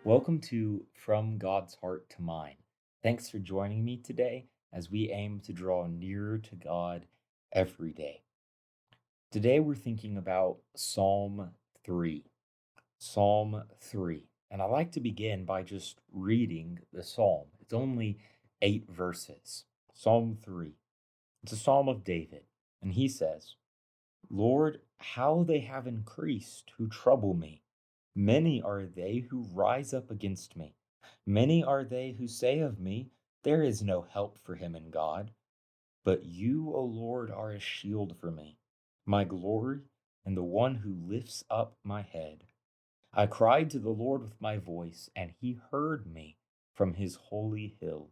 Welcome to From God's Heart to Mine. Thanks for joining me today as we aim to draw nearer to God every day. Today we're thinking about Psalm 3. Psalm 3. And I like to begin by just reading the psalm. It's only 8 verses. Psalm 3. It's a psalm of David. And he says, Lord, how they have increased who trouble me. Many are they who rise up against me. Many are they who say of me, there is no help for him in God. But you, O Lord, are a shield for me, my glory, and the one who lifts up my head. I cried to the Lord with my voice, and he heard me from his holy hill.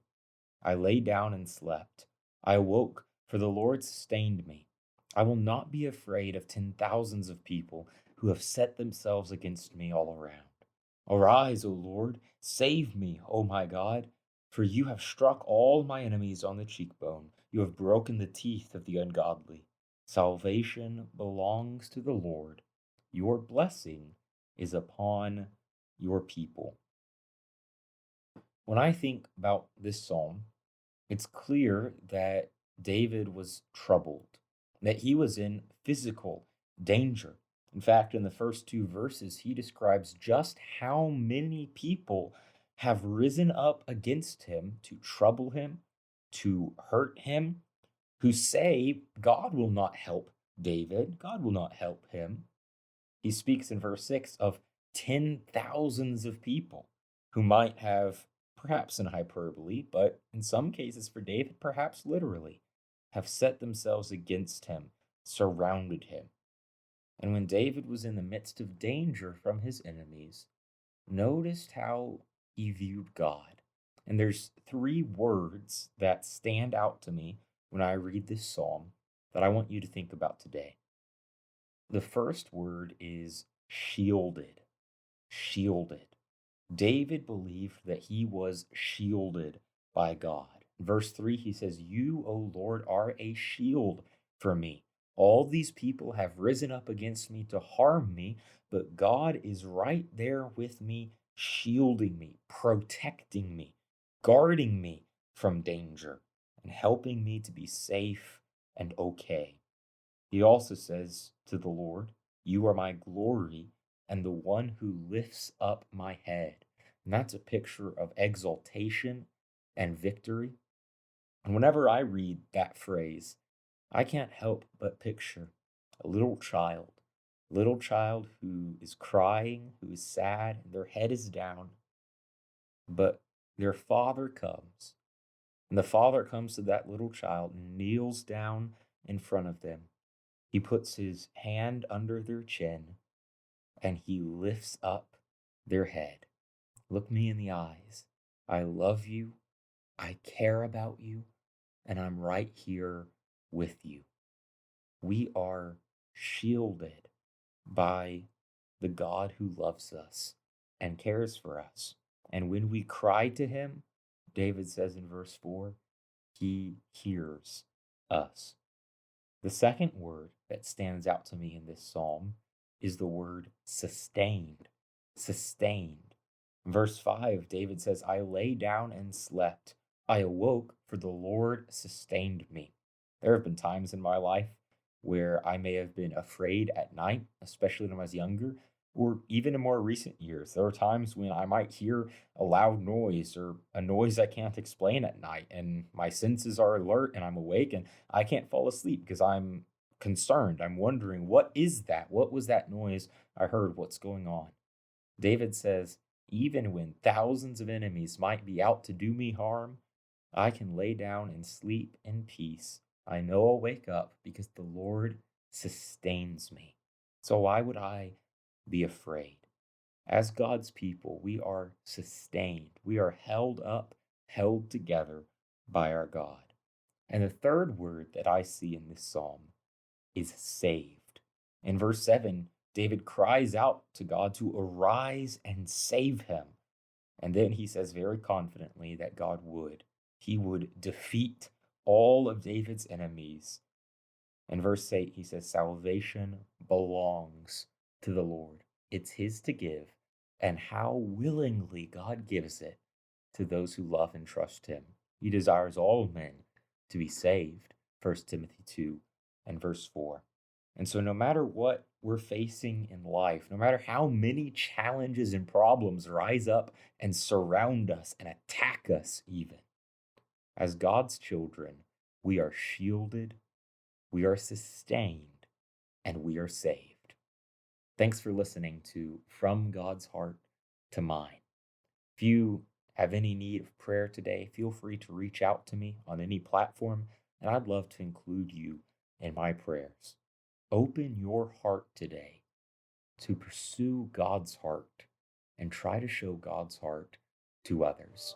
I lay down and slept. I awoke, for the Lord sustained me. I will not be afraid of 10,000s of people who have set themselves against me all around. Arise, O Lord, save me, O my God, for you have struck all my enemies on the cheekbone. You have broken the teeth of the ungodly. Salvation belongs to the Lord. Your blessing is upon your people. When I think about this psalm, it's clear that David was troubled, that he was in physical danger. In fact, in the first 2 verses, he describes just how many people have risen up against him to trouble him, to hurt him, who say God will not help David, God will not help him. He speaks in verse 6 of 10,000s of people who might have, perhaps in hyperbole, but in some cases for David, perhaps literally, have set themselves against him, surrounded him. And when David was in the midst of danger from his enemies, noticed how he viewed God. And there's 3 words that stand out to me when I read this psalm that I want you to think about today. The first word is shielded. Shielded. David believed that he was shielded by God. In verse 3, he says, You, O Lord, are a shield for me. All these people have risen up against me to harm me, but God is right there with me, shielding me, protecting me, guarding me from danger, and helping me to be safe and okay. He also says to the Lord, You are my glory and the one who lifts up my head. And that's a picture of exaltation and victory. And whenever I read that phrase, I can't help but picture a little child who is crying, who is sad, and their head is down, but their father comes. And the father comes to that little child and kneels down in front of them. He puts his hand under their chin and he lifts up their head. Look me in the eyes. I love you. I care about you. And I'm right here with you. We are shielded by the God who loves us and cares for us. And when we cry to him, David says in verse 4, he hears us. The second word that stands out to me in this psalm is the word sustained. Sustained. Verse 5, David says, I lay down and slept. I awoke, for the Lord sustained me. There have been times in my life where I may have been afraid at night, especially when I was younger, or even in more recent years. There are times when I might hear a loud noise or a noise I can't explain at night, and my senses are alert and I'm awake and I can't fall asleep because I'm concerned. I'm wondering, what is that? What was that noise I heard? What's going on? David says, even when thousands of enemies might be out to do me harm, I can lay down and sleep in peace. I know I'll wake up because the Lord sustains me. So why would I be afraid? As God's people, we are sustained. We are held up, held together by our God. And the third word that I see in this psalm is saved. In verse 7, David cries out to God to arise and save him. And then he says very confidently that God would. He would defeat all of David's enemies. In verse 8, he says, Salvation belongs to the Lord. It's his to give, and how willingly God gives it to those who love and trust him. He desires all men to be saved, 1 Timothy 2 and verse 4. And so, no matter what we're facing in life, no matter how many challenges and problems rise up and surround us and attack us, even as God's children, we are shielded, we are sustained, and we are saved. Thanks for listening to From God's Heart to Mine. If you have any need of prayer today, feel free to reach out to me on any platform, and I'd love to include you in my prayers. Open your heart today to pursue God's heart and try to show God's heart to others.